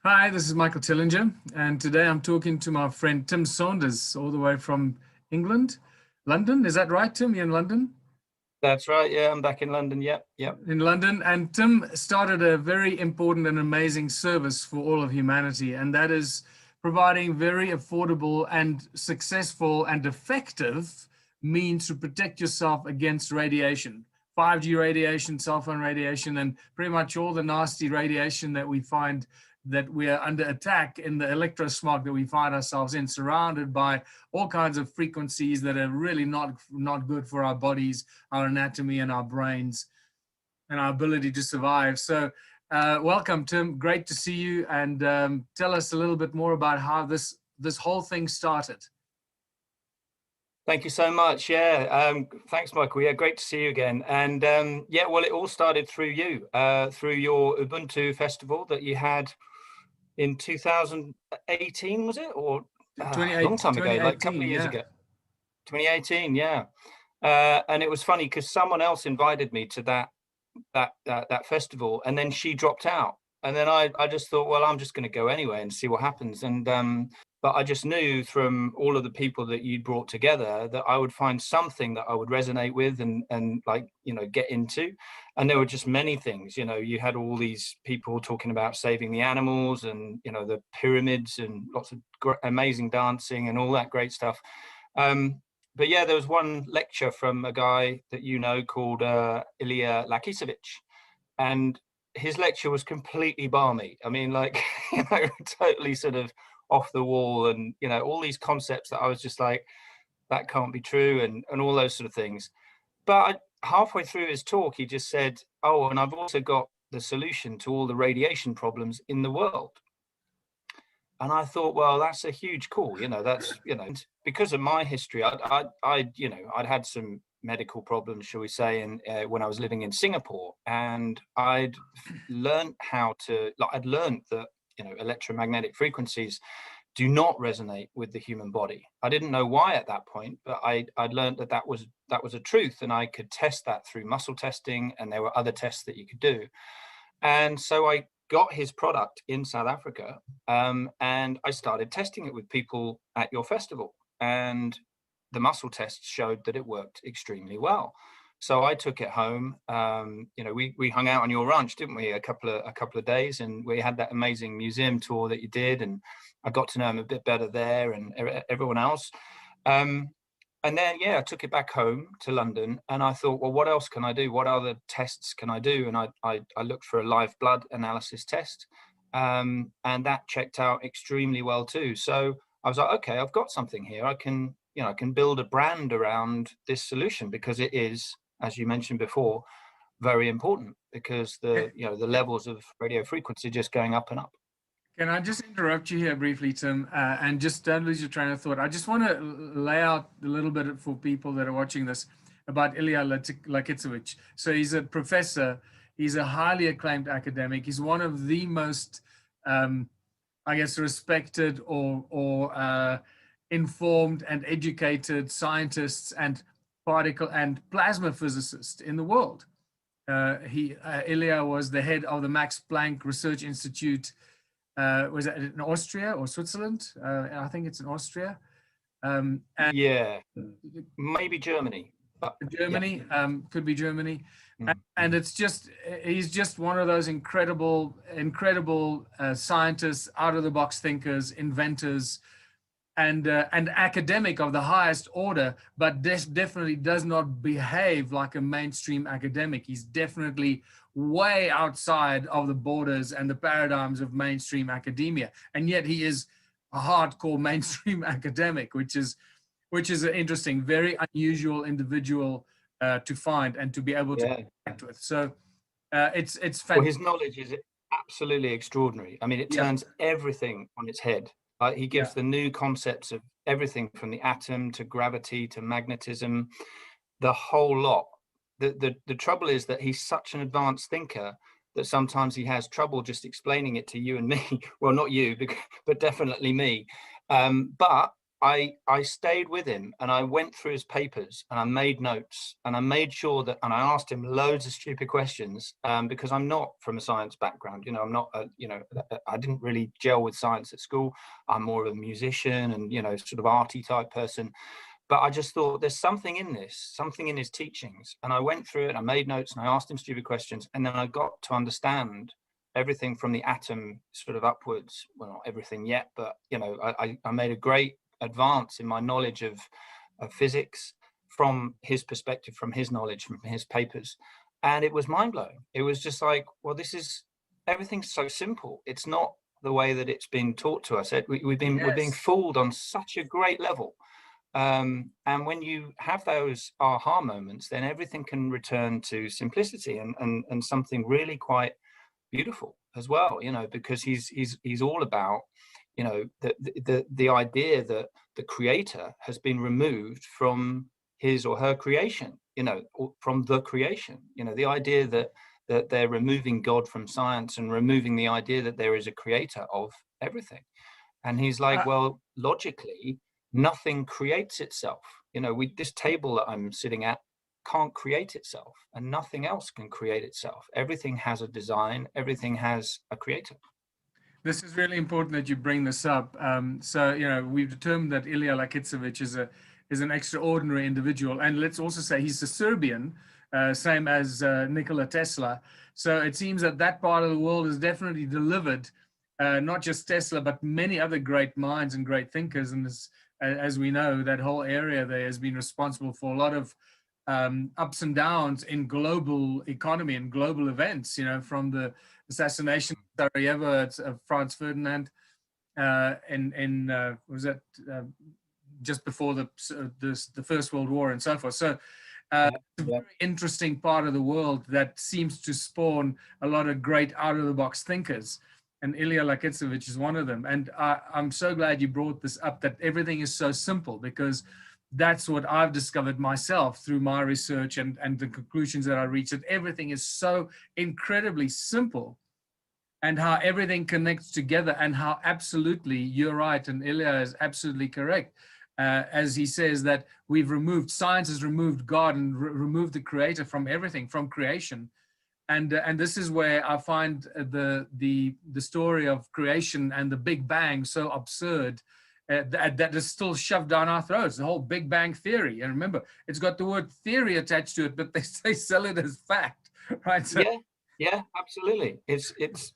Hi, this is Michael Tillinger, and today I'm talking to my friend Tim Sandars, all the way from England, London. Is that right, Tim? You're in London? That's right. Yeah, I'm back in London. Yep. In London. And Tim started a very important and amazing service for all of humanity, and that is providing very affordable and successful and effective means to protect yourself against radiation. 5G radiation, cell phone radiation, and pretty much all the nasty radiation that we find that we are under attack in the electrosmog that we find ourselves in, surrounded by all kinds of frequencies that are really not good for our bodies, our anatomy, and our brains, and our ability to survive. So welcome, Tim. Great to see you, and tell us a little bit more about how this whole thing started. Thank you so much. Yeah, thanks, Michael. Yeah, great to see you again. And yeah, well, it all started through you, through your Ubuntu festival that you had in 2018, was it? Or a long time ago, like a couple of years ago. 2018, yeah. And it was funny because someone else invited me to that festival, and then she dropped out. And then I just thought, well, I'm just going to go anyway and see what happens. And but I just knew from all of the people that you brought together that I would find something that I would resonate with and like, you know, get into. And there were just many things, you know, you had all these people talking about saving the animals and, you know, the pyramids and lots of amazing dancing and all that great stuff. But yeah, there was one lecture from a guy that you know called Ilija Lakicevic, and his lecture was completely balmy. I mean, like, you know, totally sort of off the wall, and, you know, all these concepts that I was just like, that can't be true, and all those sort of things. But halfway through his talk, he just said, oh, and I've also got the solution to all the radiation problems in the world. And I thought, well, that's a huge call, you know, that's, you know, because of my history, you know, I'd had some medical problems, shall we say, and when I was living in Singapore, and I'd learned I'd learned that, you know, electromagnetic frequencies do not resonate with the human body. I didn't know why at that point, but I'd learned that was a truth, and I could test that through muscle testing, and there were other tests that you could do. And so I got his product in South Africa, and I started testing it with people at your festival, and the muscle tests showed that it worked extremely well. So I took it home. You know, we hung out on your ranch, didn't we? A couple of days, and we had that amazing museum tour that you did, and I got to know him a bit better there, and everyone else. And then, yeah, I took it back home to London, and I thought, well, what else can I do? What other tests can I do? And I looked for a live blood analysis test, and that checked out extremely well too. So I was like, okay, I've got something here. I can build a brand around this solution, because it is, as you mentioned before, very important, because the levels of radio frequency just going up and up. Can I just interrupt you here briefly, Tim, and just don't lose your train of thought? I just want to lay out a little bit for people that are watching this about Ilija Lakicevic. So he's a professor. He's a highly acclaimed academic. He's one of the most, I guess, respected or informed and educated scientists and particle and plasma physicists in the world. Ilija was the head of the Max Planck Research Institute. Was it in Austria or Switzerland? I think it's in Austria. Yeah, maybe Germany. But Germany, yeah. Could be Germany. And it's just, he's just one of those incredible scientists, out-of-the-box thinkers, inventors, and academic of the highest order, but this definitely does not behave like a mainstream academic. He's definitely way outside of the borders and the paradigms of mainstream academia, and yet he is a hardcore mainstream academic, which is an interesting, very unusual individual to find and to be able to connect with. So it's fantastic. Well, his knowledge is absolutely extraordinary. I mean, it turns everything on its head. He gives the new concepts of everything from the atom to gravity to magnetism, the whole lot. The trouble is that he's such an advanced thinker that sometimes he has trouble just explaining it to you and me. Well, not you, but definitely me. But I stayed with him and I went through his papers and I made notes and I made sure that, and I asked him loads of stupid questions, because I'm not from a science background. I'm not, I didn't really gel with science at school. I'm more of a musician and, sort of arty type person. But I just thought there's something in this, something in his teachings. And I went through it and I made notes and I asked him stupid questions. And then I got to understand everything from the atom sort of upwards. Well, not everything yet, but, I made a great advance in my knowledge of physics from his perspective, from his knowledge, from his papers. And it was mind-blowing. It was just like, well, everything's so simple. It's not the way that it's been taught to us. We're being fooled on such a great level. And when you have those aha moments, then everything can return to simplicity and something really quite beautiful as well, because he's all about, the idea that the creator has been removed from his or her creation, from the creation, the idea that they're removing God from science and removing the idea that there is a creator of everything. And he's like, well, logically, nothing creates itself. This table that I'm sitting at can't create itself, and nothing else can create itself. Everything has a design, everything has a creator. This is really important that you bring this up. So, we've determined that Ilija Lakicevic is an extraordinary individual. And let's also say he's a Serbian, same as Nikola Tesla. So it seems that part of the world has definitely delivered not just Tesla, but many other great minds and great thinkers. And as we know, that whole area there has been responsible for a lot of ups and downs in global economy and global events, from the assassination of Sarajevo of Franz Ferdinand was that just before the First World War and so forth. So it's a very interesting part of the world that seems to spawn a lot of great out-of-the-box thinkers. And Ilija Lakicevic is one of them. And I'm so glad you brought this up, that everything is so simple, because that's what I've discovered myself through my research and the conclusions that I reached, that everything is so incredibly simple, and how everything connects together, and how absolutely, you're right, and Ilija is absolutely correct, as he says that science has removed God and removed the creator from everything, from creation. And this is where I find the story of creation and the Big Bang so absurd, that is still shoved down our throats, the whole Big Bang theory. And remember, it's got the word theory attached to it, but they sell it as fact, right? So, yeah, absolutely. It's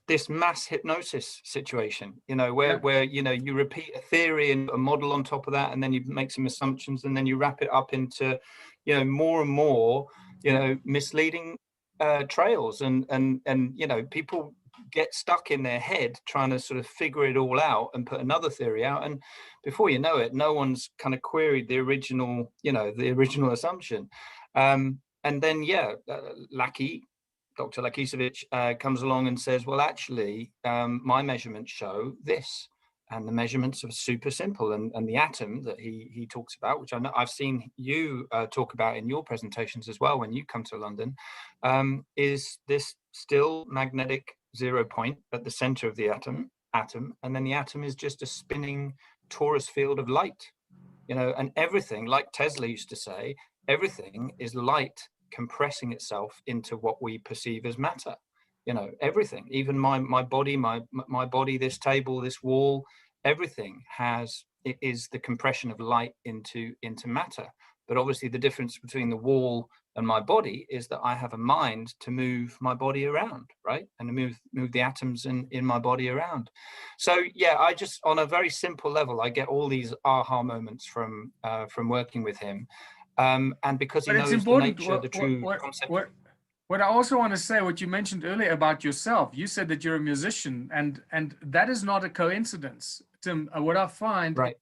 this mass hypnosis situation, where you repeat a theory and a model on top of that, and then you make some assumptions, and then you wrap it up into, more and more, misleading trails, and people get stuck in their head trying to sort of figure it all out and put another theory out, and before you know it, no one's kind of queried the original assumption. And then Dr. Lakicevic comes along and says, well, actually, my measurements show this, and the measurements are super simple. And the atom that he talks about, which I know I've seen you talk about in your presentations as well when you come to London, is this still magnetic 0 point at the center of the atom, and then the atom is just a spinning torus field of light, and everything, like Tesla used to say, everything is light compressing itself into what we perceive as matter. Everything, even my body, this table, this wall, everything is the compression of light into matter. But obviously the difference between the wall and my body is that I have a mind to move my body around, right? And to move the atoms in my body around. So yeah, I just, on a very simple level, I get all these aha moments from working with him. And because he knows the nature, the true concept. What I also want to say, what you mentioned earlier about yourself, you said that you're a musician, and that is not a coincidence, Tim. What I find, right,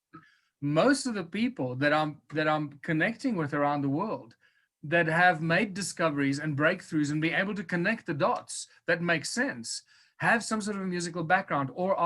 most of the people that I'm connecting with around the world, that have made discoveries and breakthroughs and be able to connect the dots that make sense, have some sort of a musical background, or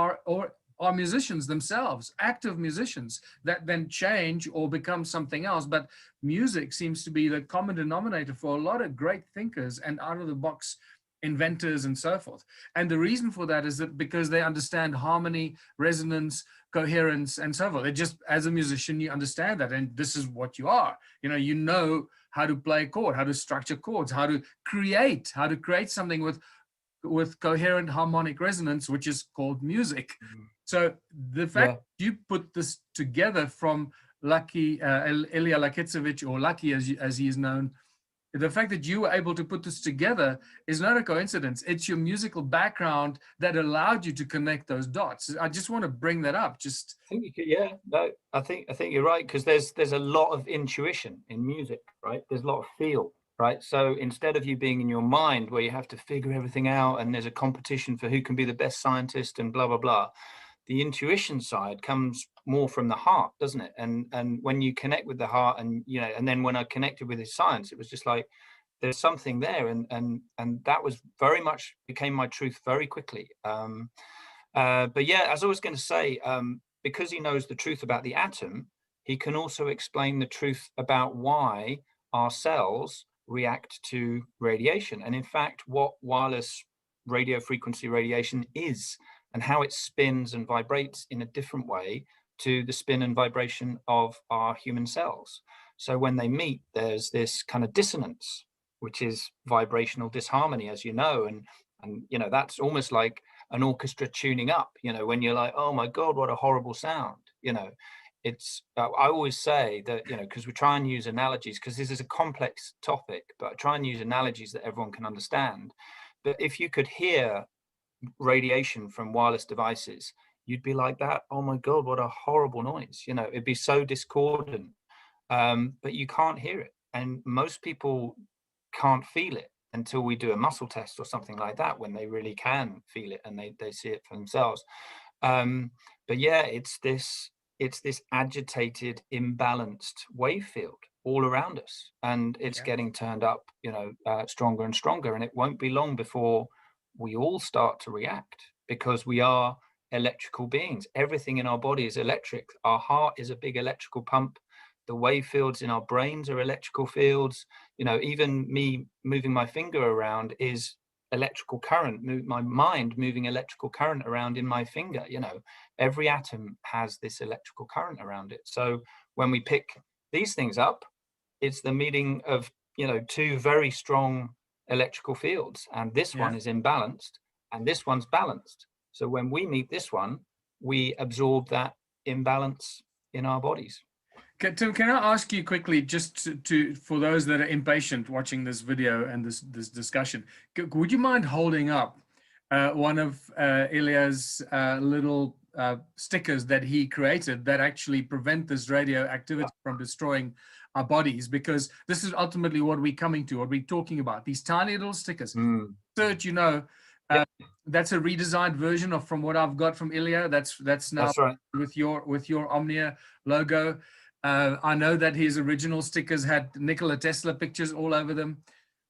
are musicians themselves, active musicians that then change or become something else. But music seems to be the common denominator for a lot of great thinkers and out-of-the-box inventors and so forth. And the reason for that is that because they understand harmony, resonance, coherence, and so forth. It just, as a musician, you understand that, and this is what you are. You know how to play a chord, how to structure chords, how to create something with coherent harmonic resonance, which is called music. So the fact you put this together from Ilija Lakicevic, or Lucky as he is known, the fact that you were able to put this together is not a coincidence. It's your musical background that allowed you to connect those dots. I just want to bring that up. I think you could, yeah, no, I think you're right, because there's a lot of intuition in music, right? There's a lot of feel, right? So instead of you being in your mind where you have to figure everything out and there's a competition for who can be the best scientist and blah, blah, blah, the intuition side comes more from the heart, doesn't it? And when you connect with the heart, and and then when I connected with his science, it was just like there's something there, and that was very much became my truth very quickly. But yeah, as I was going to say, because he knows the truth about the atom, he can also explain the truth about why our cells react to radiation, and in fact what wireless radio frequency radiation is, and how it spins and vibrates in a different way to the spin and vibration of our human cells. So when they meet, there's this kind of dissonance, which is vibrational disharmony, as you know, and that's almost like an orchestra tuning up, when you're like, oh my God, what a horrible sound. It's, I always say that, because we try and use analogies, because this is a complex topic, but I try and use analogies that everyone can understand. But if you could hear radiation from wireless devices, you'd be like that, oh my God, what a horrible noise. It'd be so discordant, but you can't hear it. And most people can't feel it until we do a muscle test or something like that, when they really can feel it and they see it for themselves. But yeah, it's this agitated, imbalanced wave field all around us, and it's getting turned up, stronger and stronger. And it won't be long before we all start to react, because we are electrical beings. Everything in our body is electric. Our heart is a big electrical pump. The wave fields in our brains are electrical fields. Even me moving my finger around is electrical current. My mind moving electrical current around in my finger. Every atom has this electrical current around it. So when we pick these things up, it's the meeting of two very strong electrical fields, and this one is imbalanced and this one's balanced. So when we meet this one, we absorb that imbalance in our bodies. Tim, can I ask you quickly, just to for those that are impatient watching this video and this discussion, would you mind holding up one of Ilya's little stickers that he created that actually prevent this radioactivity from destroying our bodies? Because this is ultimately what we're coming to, what we're talking about, these tiny little stickers. Search, that's a redesigned version of from what I've got from Ilija. That's now right. with your Omnia logo. I know that his original stickers had Nikola Tesla pictures all over them.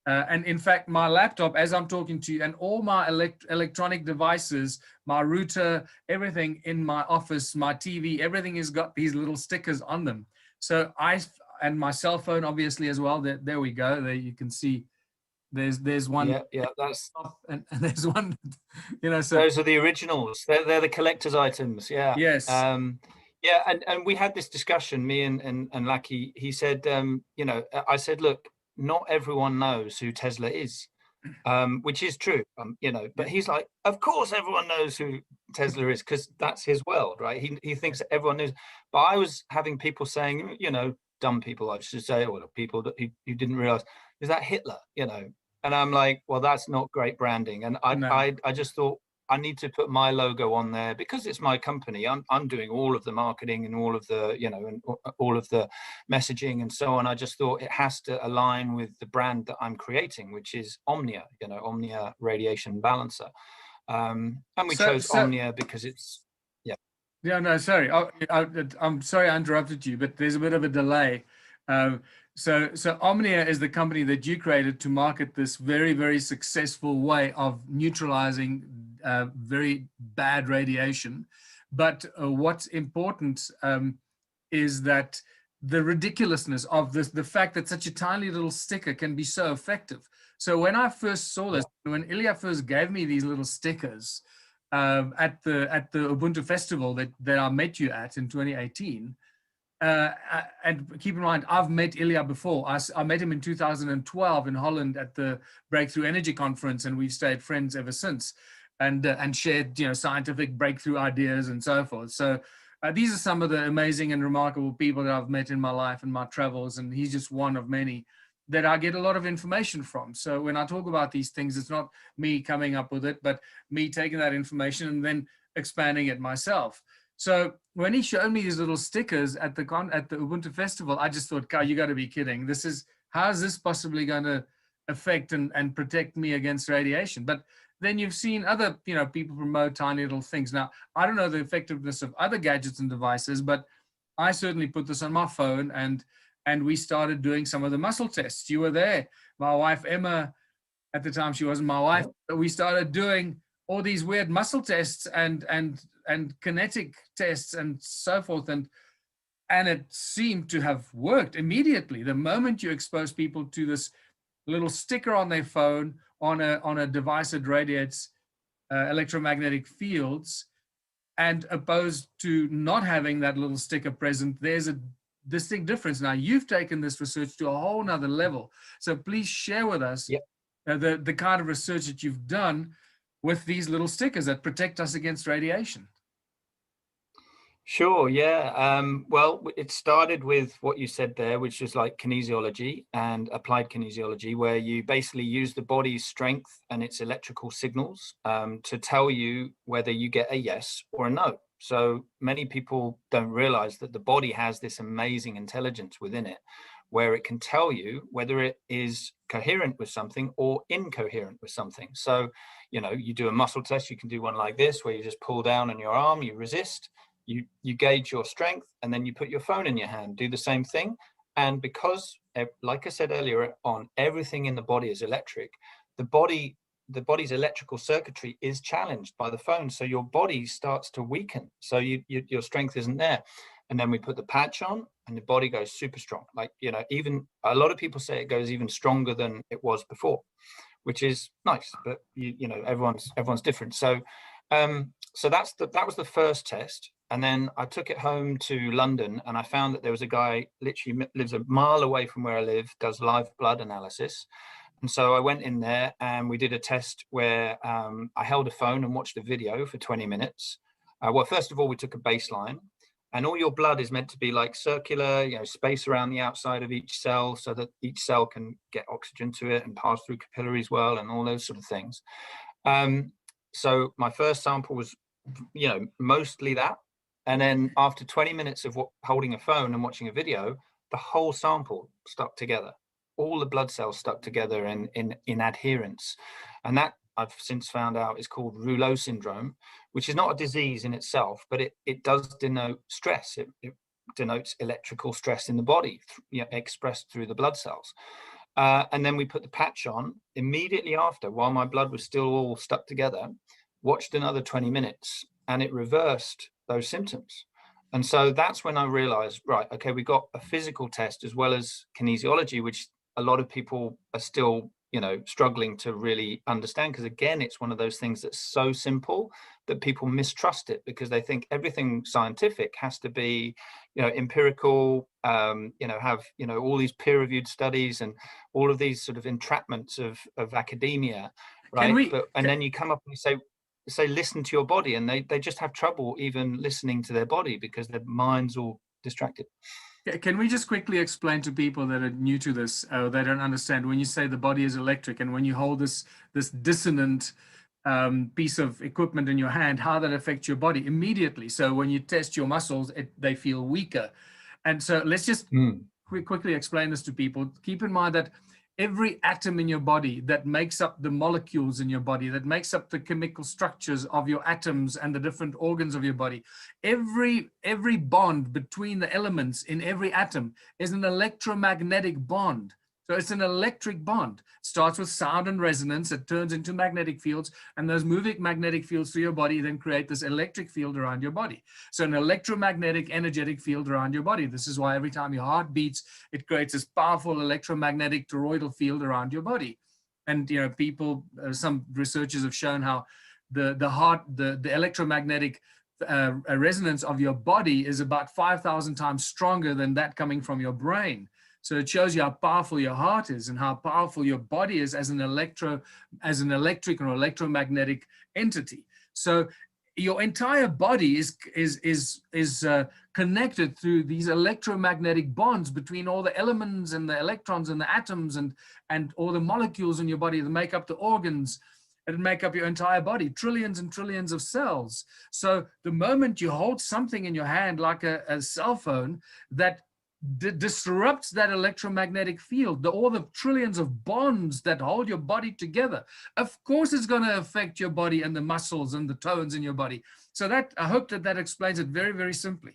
And in fact, my laptop, as I'm talking to you, and all my electronic devices, my router, everything in my office, my TV, everything has got these little stickers on them. So and my cell phone, obviously, as well. There we go. There you can see. There's one. Yeah. That's and there's one. So those are the originals. They're the collector's items. Yeah. Yes. Yeah, and we had this discussion, me and Lucky. He said, I said, look, not everyone knows who Tesla is, which is true, but he's like, of course everyone knows who Tesla is, because that's his world, right? He thinks that everyone knows. But I was having people saying, dumb people, I should say, or people that you didn't realize, is that Hitler, And I'm like, well, that's not great branding. And I just thought, I need to put my logo on there because it's my company. I'm doing all of the marketing and all of the, and all of the messaging and so on. I just thought it has to align with the brand that I'm creating, which is Omnia, Omnia Radiation Balancer. And we chose Omnia because it's, Yeah, no, sorry. I'm sorry I interrupted you, but there's a bit of a delay. So Omnia is the company that you created to market this very, very successful way of neutralizing very bad radiation. But what's important is that the ridiculousness of this, the fact that such a tiny little sticker can be so effective. So when I first saw this, when Ilija first gave me these little stickers at the Ubuntu festival that I met you at in 2018, and keep in mind, I've met Ilija before. I met him in 2012 in Holland at the Breakthrough Energy Conference, and we've stayed friends ever since, and shared, you know, scientific breakthrough ideas and so forth. So these are some of the amazing and remarkable people that I've met in my life and my travels, and he's just one of many that I get a lot of information from. So when I talk about these things, it's not me coming up with it, but me taking that information and then expanding it myself. So when he showed me these little stickers at the Ubuntu festival, I just thought, God, you got to be kidding. How is this possibly going to affect and protect me against radiation? But then you've seen other, you know, people promote tiny little things. Now, I don't know the effectiveness of other gadgets and devices, but I certainly put this on my phone, and we started doing some of the muscle tests. You were there. My wife, Emma, at the time, she wasn't my wife, but we started doing all these weird muscle tests and kinetic tests and so forth. And it seemed to have worked immediately. The moment you expose people to this little sticker on their phone on a device that radiates electromagnetic fields, and opposed to not having that little sticker present, there's a distinct difference. Now, you've taken this research to a whole nother level. So please share with us the kind of research that you've done with these little stickers that protect us against radiation. Sure, yeah. Well, it started with what you said there, which is like kinesiology and applied kinesiology, where you basically use the body's strength and its electrical signals to tell you whether you get a yes or a no. So many people don't realize that the body has this amazing intelligence within it, where it can tell you whether it is coherent with something or incoherent with something. So, you know, you do a muscle test, you can do one like this, where you just pull down on your arm, you resist, you gauge your strength, and then you put your phone in your hand, do the same thing. And because, like I said earlier on, everything in the body is electric, the body's electrical circuitry is challenged by the phone. So your body starts to weaken. So your strength isn't there. And then we put the patch on and the body goes super strong. Like, you know, even a lot of people say it goes even stronger than it was before, which is nice, but you know, everyone's different. So, so that was the first test. And then I took it home to London, and I found that there was a guy literally lives a mile away from where I live, does live blood analysis. And so I went in there and we did a test where I held a phone and watched a video for 20 minutes. Well, first of all, we took a baseline, and all your blood is meant to be like circular, you know, space around the outside of each cell so that each cell can get oxygen to it and pass through capillaries well and all those sort of things. So my first sample was, you know, mostly that. And then after 20 minutes of holding a phone and watching a video, the whole sample stuck together. All the blood cells stuck together in adherence. And that I've since found out is called Rouleau syndrome, which is not a disease in itself, but it does denote stress. It denotes electrical stress in the body, you know, expressed through the blood cells. And then we put the patch on immediately after, while my blood was still all stuck together, watched another 20 minutes, and it reversed those symptoms. And so that's when I realized, right, okay, we got a physical test as well as kinesiology, which a lot of people are still, you know, struggling to really understand, because again, it's one of those things that's so simple that people mistrust it because they think everything scientific has to be, you know, empirical, you know, have, you know, all these peer-reviewed studies and all of these sort of entrapments of academia, right? And then you come up and you say listen to your body, and they just have trouble even listening to their body because their mind's all distracted. Can we just quickly explain to people that are new to this, they don't understand, when you say the body is electric and when you hold this dissonant piece of equipment in your hand, how that affects your body immediately? So when you test your muscles, they feel weaker. And so let's just quickly explain this to people. Keep in mind that every atom in your body that makes up the molecules in your body, that makes up the chemical structures of your atoms and the different organs of your body, every bond between the elements in every atom is an electromagnetic bond. So it's an electric bond. It starts with sound and resonance. It turns into magnetic fields, and those moving magnetic fields through your body then create this electric field around your body. So an electromagnetic energetic field around your body. This is why every time your heart beats, it creates this powerful electromagnetic toroidal field around your body. And people, some researchers have shown how the electromagnetic resonance of your body is about 5,000 times stronger than that coming from your brain. So it shows you how powerful your heart is and how powerful your body is as an electric or electromagnetic entity. So your entire body is connected through these electromagnetic bonds between all the elements and the electrons and the atoms and all the molecules in your body that make up the organs and make up your entire body, trillions and trillions of cells. So the moment you hold something in your hand like a cell phone that disrupts that electromagnetic field, all the trillions of bonds that hold your body together, of course it's going to affect your body and the muscles and the tones in your body. So that, I hope that explains it very, very simply.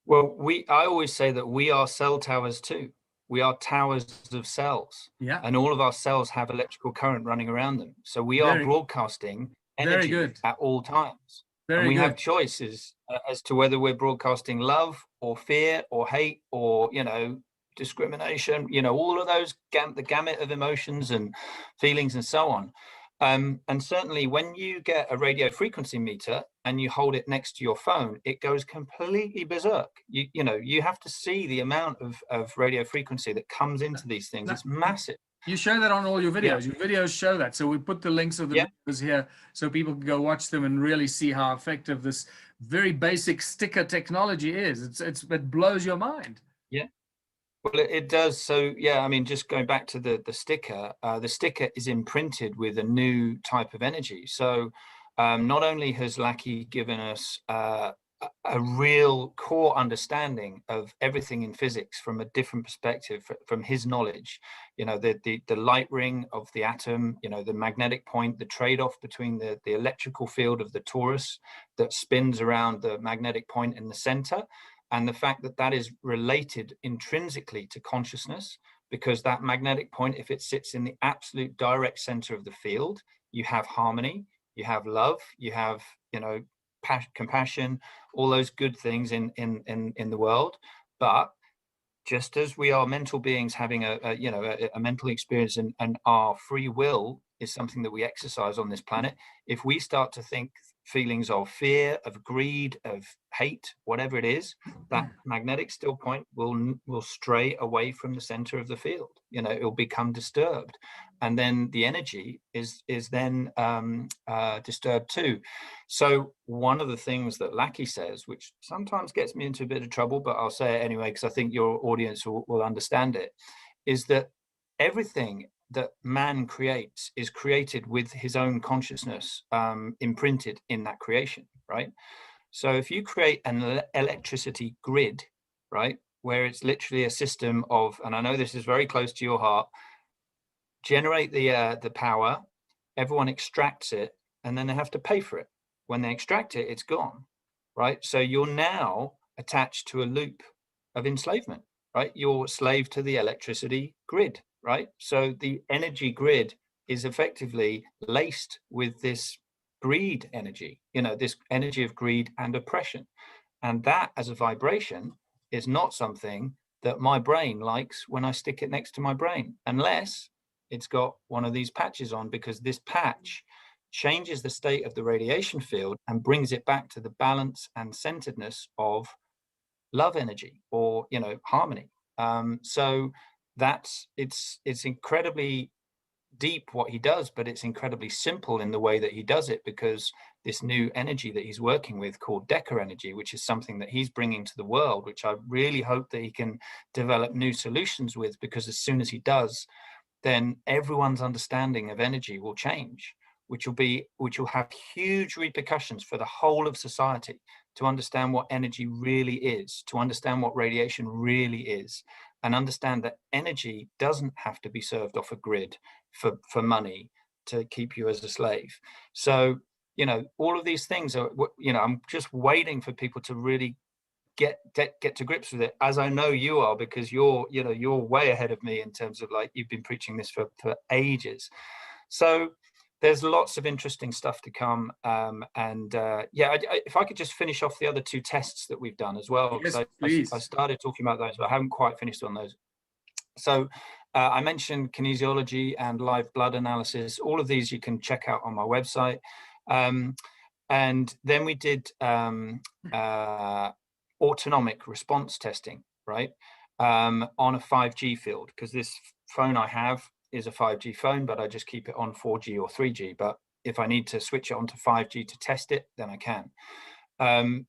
Well, I always say that we are cell towers too. We are towers of cells. Yeah. And all of our cells have electrical current running around them. So we are broadcasting energy at all times. And we have choices as to whether we're broadcasting love or fear or hate or, discrimination, all of those, the gamut of emotions and feelings and so on. And certainly when you get a radio frequency meter and you hold it next to your phone, it goes completely berserk. You have to see the amount of radio frequency that comes into these things. It's massive. You show that on all your videos. Your videos show that. So we put the links of the videos here so people can go watch them and really see how effective this very basic sticker technology is. It blows your mind. Yeah. Well, it does. So, I mean, just going back to the sticker is imprinted with a new type of energy. So not only has Laki given us a real core understanding of everything in physics from a different perspective, from his knowledge, the light ring of the atom, the magnetic point, the trade-off between the electrical field of the torus that spins around the magnetic point in the center, and the fact that that is related intrinsically to consciousness, because that magnetic point, if it sits in the absolute direct center of the field, you have harmony, you have love, you have, compassion, all those good things in the world. But just as we are mental beings having a mental experience and our free will is something that we exercise on this planet, if we start to think feelings of fear, of greed, of hate, whatever it is, that magnetic still point will stray away from the center of the field. It will become disturbed, and then the energy is then disturbed too. So one of the things that Laki says, which sometimes gets me into a bit of trouble, but I'll say it anyway because I think your audience will understand it, is that everything that man creates is created with his own consciousness imprinted in that creation, right? So if you create an electricity grid, right, where it's literally a system of, and I know this is very close to your heart, generate the power, everyone extracts it, and then they have to pay for it. When they extract it, it's gone, right? So you're now attached to a loop of enslavement, right? You're slave to the electricity grid, right? So the energy grid is effectively laced with this greed energy, this energy of greed and oppression. And that as a vibration is not something that my brain likes when I stick it next to my brain, unless it's got one of these patches on, because this patch changes the state of the radiation field and brings it back to the balance and centeredness of love energy or, harmony. So it's incredibly deep what he does, but it's incredibly simple in the way that he does it, because this new energy that he's working with called Deca energy, which is something that he's bringing to the world, which I really hope that he can develop new solutions with, because as soon as he does, then everyone's understanding of energy will change, which will have huge repercussions for the whole of society, to understand what energy really is, to understand what radiation really is, and understand that energy doesn't have to be served off a grid for money to keep you as a slave. So, all of these things are, I'm just waiting for people to really get to grips with it, as I know you are, because you're way ahead of me in terms of, like, you've been preaching this for ages. So there's lots of interesting stuff to come. If I could just finish off the other two tests that we've done as well, because I started talking about those, but I haven't quite finished on those. So I mentioned kinesiology and live blood analysis. All of these you can check out on my website. And then we did autonomic response testing, right, on a 5G field, because this phone I have is a 5G phone, but I just keep it on 4G or 3G. But if I need to switch it onto 5G to test it, then I can.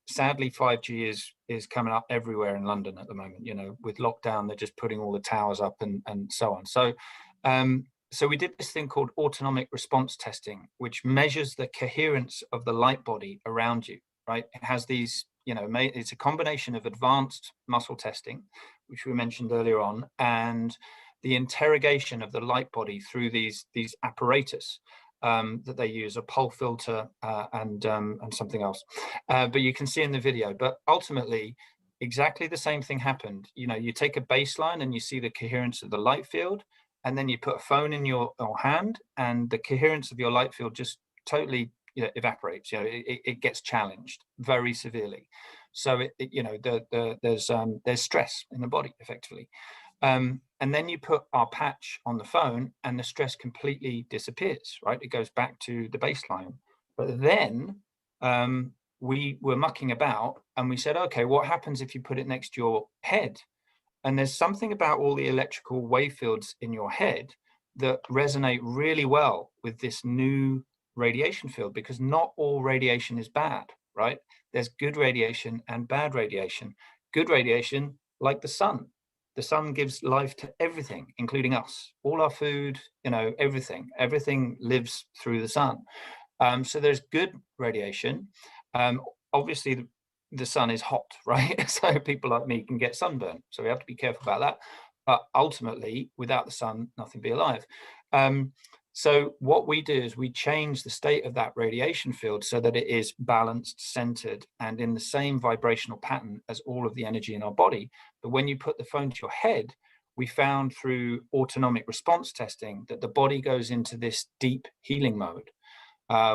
Sadly, 5G is coming up everywhere in London at the moment. You know, with lockdown, they're just putting all the towers up and so on. So, so we did this thing called autonomic response testing, which measures the coherence of the light body around you, right? It has these, you know, it's a combination of advanced muscle testing, which we mentioned earlier on, and the interrogation of the light body through these apparatus that they use, a pole filter and something else. But you can see in the video, but ultimately exactly the same thing happened. You know, you take a baseline and you see the coherence of the light field, and then you put a phone in your hand and the coherence of your light field just totally, you know, evaporates. You know, it gets challenged very severely. So you know, there's stress in the body effectively. And then you put our patch on the phone and the stress completely disappears, right? It goes back to the baseline. But then we were mucking about and we said, okay, what happens if you put it next to your head? And there's something about all the electrical wave fields in your head that resonate really well with this new radiation field, because not all radiation is bad, right? There's good radiation and bad radiation. Good radiation, like the sun. The sun gives life to everything, including us, all our food, you know, everything lives through the sun. So there's good radiation. Obviously the sun is hot, right? So people like me can get sunburn. So we have to be careful about that. But ultimately, without the sun, nothing be alive. So what we do is we change the state of that radiation field so that it is balanced, centered, and in the same vibrational pattern as all of the energy in our body. But when you put the phone to your head, we found through autonomic response testing that the body goes into this deep healing mode,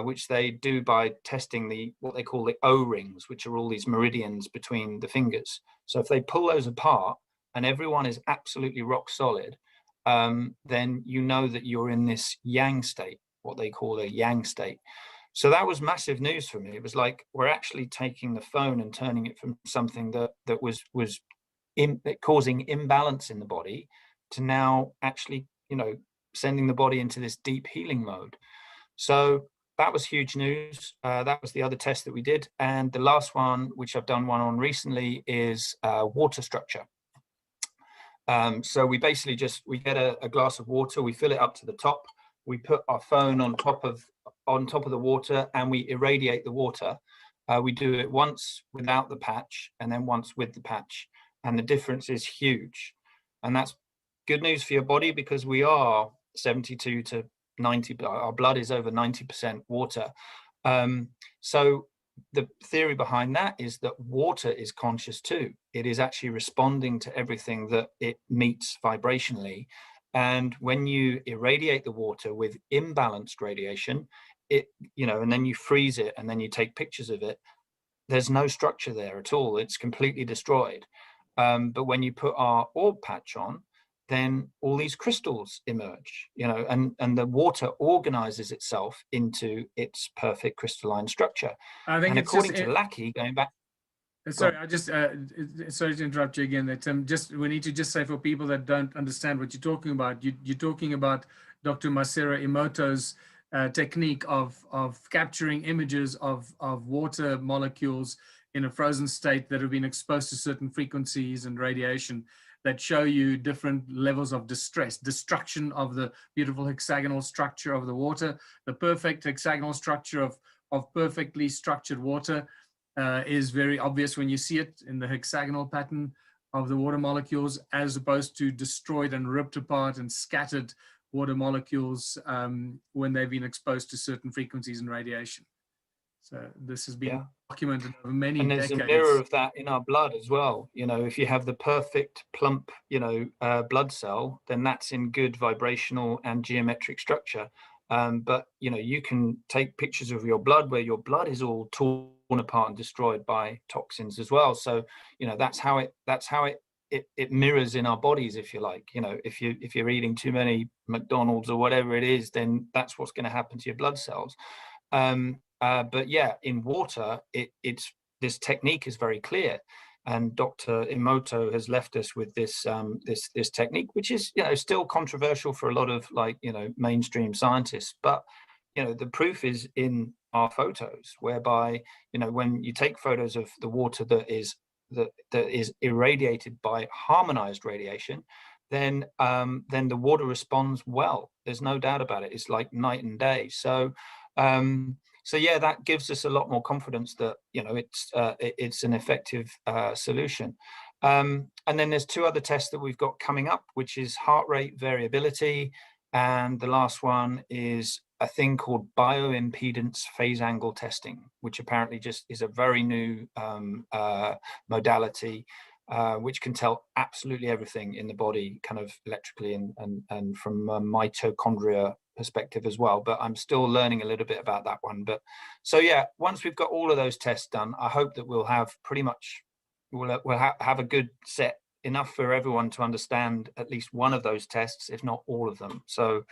which they do by testing what they call the O-rings, which are all these meridians between the fingers. So if they pull those apart and everyone is absolutely rock solid, then you know that you're in this yang state, what they call a yang state. So that was massive news for me. It was like, we're actually taking the phone and turning it from something that was causing imbalance in the body to now actually, you know, sending the body into this deep healing mode. So that was huge news. That was the other test that we did. And the last one, which I've done one on recently, is water structure. So we basically we get a glass of water, we fill it up to the top, we put our phone on top of the water, and we irradiate the water. We do it once without the patch and then once with the patch, and the difference is huge. And that's good news for your body, because we are 72 to 90, our blood is over 90% water. So the theory behind that is that water is conscious too. It is actually responding to everything that it meets vibrationally. And when you irradiate the water with imbalanced radiation, you know, and then you freeze it and then you take pictures of it, there's no structure there at all. It's completely destroyed. But when you put our orb patch on, then all these crystals emerge, you know, and the water organizes itself into its perfect crystalline structure. I think, and according to Lackey, going back. Sorry, I just sorry to interrupt you again. That we need to just say, for people that don't understand what you're talking about, you're talking about Dr. Masaru Emoto's technique of capturing images of water molecules in a frozen state that have been exposed to certain frequencies and radiation that show you different levels of destruction of the beautiful hexagonal structure of the water. The perfect hexagonal structure of perfectly structured water is very obvious when you see it in the hexagonal pattern of the water molecules, as opposed to destroyed and ripped apart and scattered water molecules when they've been exposed to certain frequencies and radiation. So this has been documented over many decades. And there's a mirror of that in our blood as well. You know, if you have the perfect plump, you know, blood cell, then that's in good vibrational and geometric structure. But, you know, you can take pictures of your blood where your blood is all torn apart and destroyed by toxins as well. So, you know, that's how it it mirrors in our bodies, if you like. You know, if you're eating too many McDonald's or whatever it is, then that's what's going to happen to your blood cells. But yeah, in water, it's this technique is very clear, and Dr. Emoto has left us with this this technique, which is, you know, still controversial for a lot of, like, you know, mainstream scientists. But you know, the proof is in our photos, whereby, you know, when you take photos of the water that is irradiated by harmonized radiation, then the water responds well. There's no doubt about it. It's like night and day. So so yeah, that gives us a lot more confidence that, you know, it's an effective solution. And then there's two other tests that we've got coming up, which is heart rate variability, and the last one is a thing called bioimpedance phase angle testing, which apparently just is a very new modality, which can tell absolutely everything in the body, kind of electrically and from a mitochondria perspective as well. But I'm still learning a little bit about that one. But so yeah, once we've got all of those tests done, I hope that we'll have pretty much, we'll have a good set, enough for everyone to understand at least one of those tests, if not all of them. So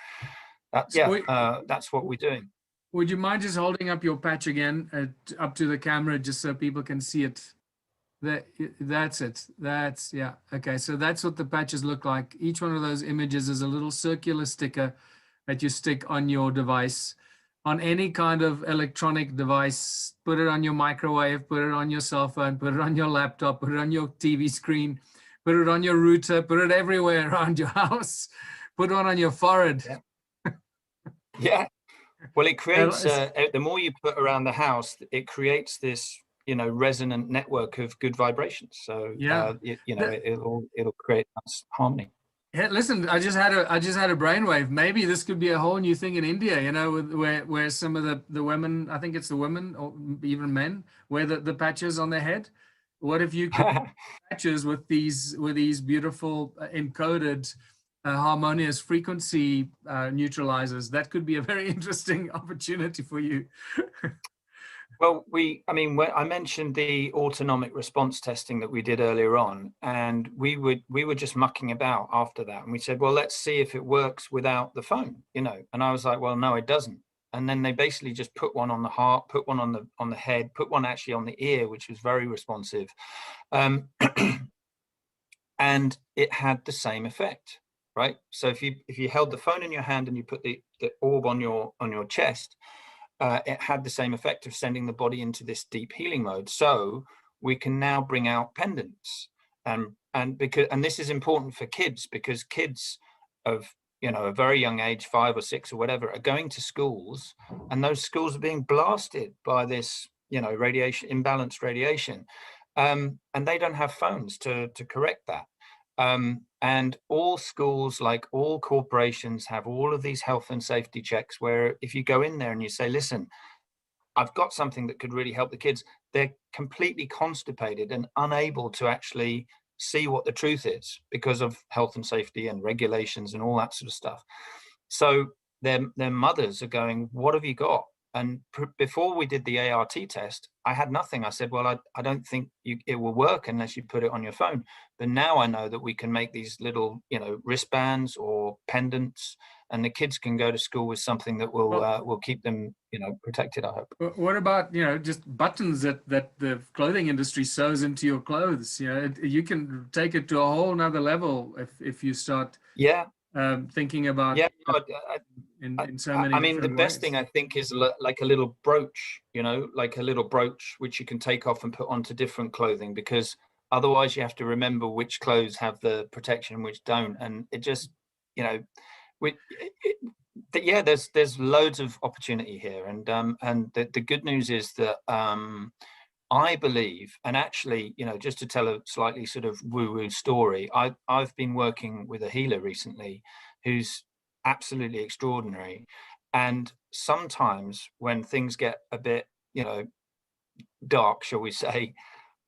that's, yeah, that's what we're doing. Would you mind just holding up your patch again, up to the camera, just so people can see it? That's it. That's, yeah. Okay, so that's what the patches look like. Each one of those images is a little circular sticker that you stick on your device, on any kind of electronic device. Put it on your microwave, put it on your cell phone, put it on your laptop, put it on your TV screen, put it on your router, put it everywhere around your house, put one on your forehead. Yeah. Yeah. Well, it creates, the more you put around the house, it creates this, you know, resonant network of good vibrations. So yeah, you know, it'll create harmony. Yeah, listen, I just had a brainwave. Maybe this could be a whole new thing in India, you know, where some of the women, I think it's the women or even men, wear the patches on their head. What if you could patches with these beautiful encoded harmonious frequency neutralizers? That could be a very interesting opportunity for you. Well, I mean, when I mentioned the autonomic response testing that we did earlier on, and we were just mucking about after that, and we said, well, let's see if it works without the phone, you know. And I was like, well, no, it doesn't. And then they basically just put one on the heart, put one on the head, put one actually on the ear, which was very responsive, and it had the same effect, right? So if you held the phone in your hand and you put the orb on your chest, it had the same effect of sending the body into this deep healing mode. So we can now bring out pendants, and this is important for kids, because kids of, you know, a very young age, 5 or 6 or whatever, are going to schools, and those schools are being blasted by this, you know, radiation, imbalanced radiation, and they don't have phones to correct that. And all schools, like all corporations, have all of these health and safety checks, where if you go in there and you say, listen, I've got something that could really help the kids, they're completely constipated and unable to actually see what the truth is because of health and safety and regulations and all that sort of stuff. So their mothers are going, what have you got? And before we did the ART test, I had nothing. I said, well, I don't think it will work unless you put it on your phone. But now I know that we can make these little, you know, wristbands or pendants, and the kids can go to school with something that will keep them, you know, protected, I hope. What about, you know, just buttons that the clothing industry sews into your clothes? You know, you can take it to a whole nother level if you start thinking about in so many. I mean, the best thing I think is like a little brooch, you know, like a little brooch which you can take off and put onto different clothing, because otherwise you have to remember which clothes have the protection and which don't, and it just, you know, yeah, there's loads of opportunity here, and the good news is that I believe, and actually, you know, just to tell a slightly sort of woo-woo story, I've been working with a healer recently who's absolutely extraordinary, and sometimes when things get a bit, you know, dark, shall we say,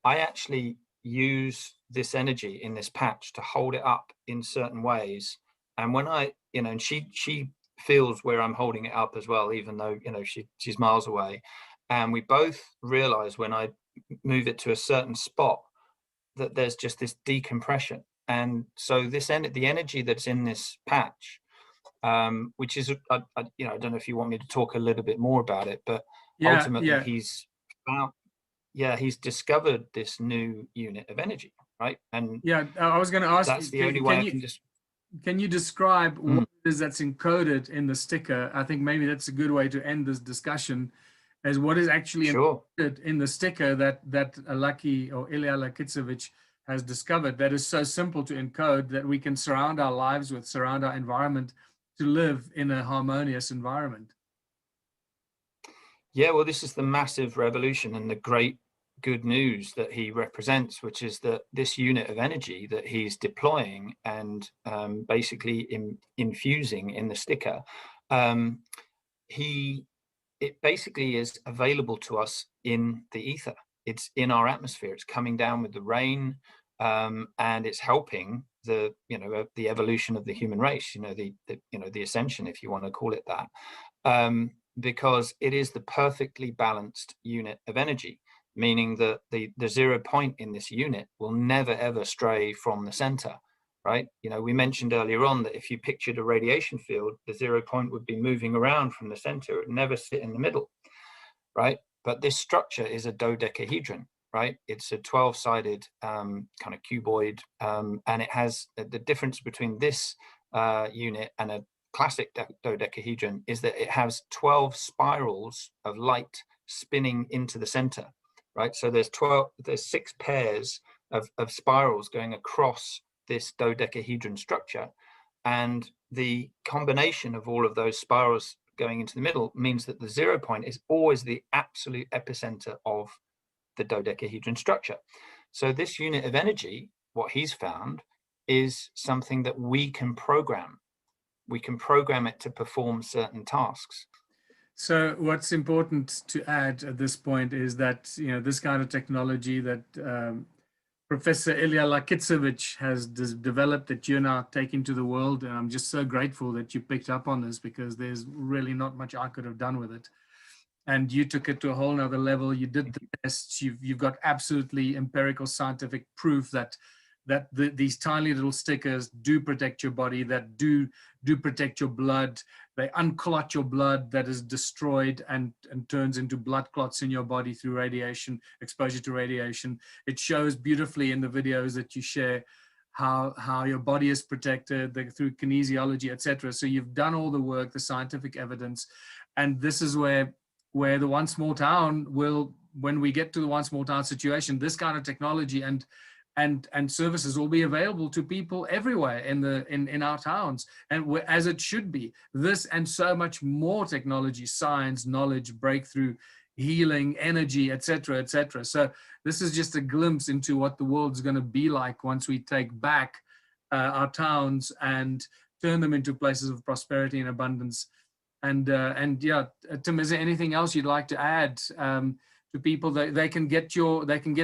I actually use this energy in this patch to hold it up in certain ways. And when I, you know, and she feels where I'm holding it up as well, even though, you know, she's miles away. And we both realize when I move it to a certain spot that there's just this decompression. And so the energy that's in this patch, which is, I don't know if you want me to talk a little bit more about it, but ultimately he's discovered this new unit of energy, right? And I was going to ask, that's the only way I can just. Can you describe what it is that's encoded in the sticker? I think maybe that's a good way to end this discussion, as what is actually encoded in the sticker that Ilija Lakicevic has discovered, that is so simple to encode that we can surround our lives with, surround our environment to live in a harmonious environment. Yeah, well, this is the massive revolution and the great good news that he represents, which is that this unit of energy that he's deploying and basically infusing in the sticker, it basically is available to us in the ether. It's in our atmosphere. It's coming down with the rain, and it's helping the evolution of the human race. The ascension, if you want to call it that, because it is the perfectly balanced unit of energy, meaning that the 0 point in this unit will never ever stray from the center. Right? We mentioned earlier on that if you pictured a radiation field, the 0 point would be moving around from the center. It would never sit in the middle, right? But this structure is a dodecahedron, right? It's a 12-sided kind of cuboid, and it has the difference between this unit and a classic dodecahedron is that it has 12 spirals of light spinning into the center, right? So there's 6 pairs of spirals going across this dodecahedron structure, and the combination of all of those spirals going into the middle means that the 0 point is always the absolute epicenter of the dodecahedron structure. So this unit of energy, what he's found, is something that we can program. We can program it to perform certain tasks. So what's important to add at this point is that this kind of technology that Professor Ilija Lakicevic has developed, that you're now taking to the world. And I'm just so grateful that you picked up on this, because there's really not much I could have done with it. And you took it to a whole nother level. You did the tests. You've got absolutely empirical scientific proof that these tiny little stickers do protect your body, that do protect your blood. They unclot your blood that is destroyed and turns into blood clots in your body through radiation, exposure to radiation. It shows beautifully in the videos that you share how your body is protected through kinesiology, etc. So you've done all the work, the scientific evidence, and this is where the one small town will, when we get to the one small town situation, this kind of technology and services will be available to people everywhere in our towns, and as it should be. This and so much more technology, science, knowledge, breakthrough, healing, energy, etc., etc. So this is just a glimpse into what the world's going to be like once we take back our towns and turn them into places of prosperity and abundance. And yeah, Tim, is there anything else you'd like to add to people that they can get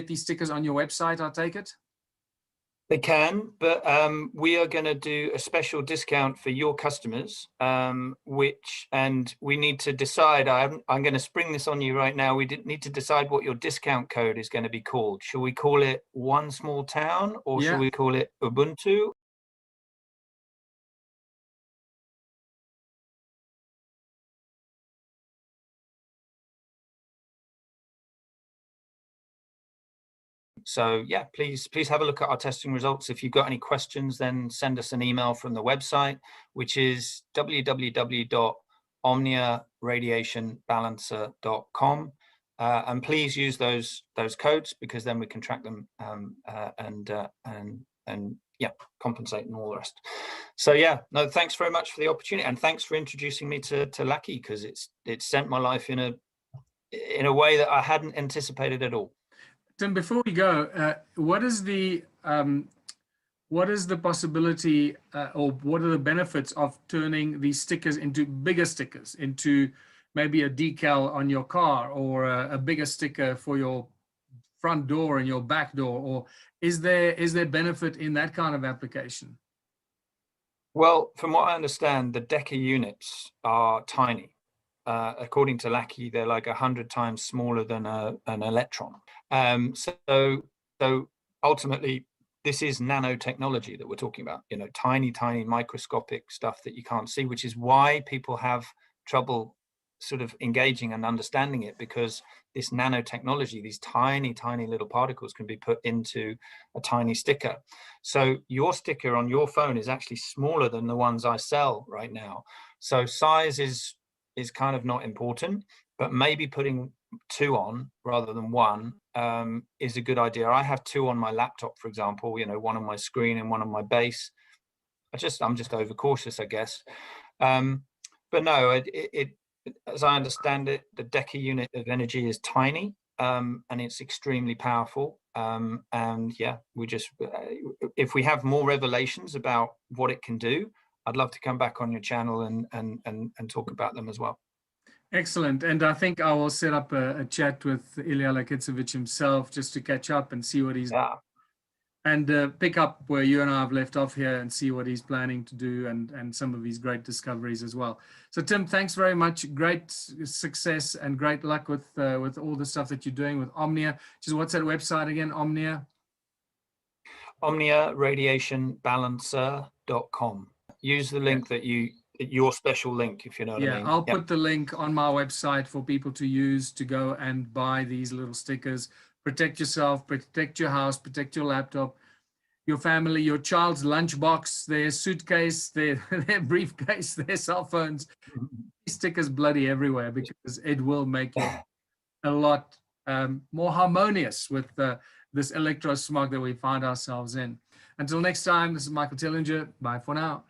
these stickers on your website? I take it. They can, but we are going to do a special discount for your customers, and we need to decide. I'm going to spring this on you right now. We need to decide what your discount code is going to be called. Should we call it One Small Town, or should we call it Ubuntu? So yeah, please have a look at our testing results. If you've got any questions, then send us an email from the website, which is www.omniaradiationbalancer.com. And please use those codes, because then we can track them and compensate and all the rest. So yeah, no, thanks very much for the opportunity, and thanks for introducing me to Laki, because it sent my life in a way that I hadn't anticipated at all. Tim, before we go, what is the possibility or what are the benefits of turning these stickers into bigger stickers, into maybe a decal on your car, or a bigger sticker for your front door and your back door? Or is there benefit in that kind of application? Well, from what I understand, the Deca units are tiny. According to Laki, they're like 100 times smaller than an electron. So ultimately, this is nanotechnology that we're talking about, you know, tiny, tiny microscopic stuff that you can't see, which is why people have trouble sort of engaging and understanding it, because this nanotechnology, these tiny, tiny little particles can be put into a tiny sticker. So your sticker on your phone is actually smaller than the ones I sell right now. So size is kind of not important, but maybe putting 2 on rather than 1 is a good idea. I have 2 on my laptop, for example, you know, 1 on my screen and 1 on my base. I'm just overcautious, I guess. But no, as I understand it, the Deca unit of energy is tiny, and it's extremely powerful. And yeah, we just, if we have more revelations about what it can do, I'd love to come back on your channel and talk about them as well. Excellent. And I think I will set up a chat with Ilija Lakicevic himself just to catch up and see what he's and pick up where you and I have left off here and see what he's planning to do and some of his great discoveries as well. So Tim, thanks very much. Great success and great luck with all the stuff that you're doing with Omnia. Just what's that website again? Omnia? Omnia Radiation Balancer.com. Use the link that your special link, if you know what I mean. I'll put the link on my website for people to use to go and buy these little stickers. Protect yourself, protect your house, protect your laptop, your family, your child's lunchbox, their suitcase, their briefcase, their cell phones. Stickers bloody everywhere, because it will make you a lot more harmonious with this electro smog that we find ourselves in. Until next time, this is Michael Tillinger. Bye for now.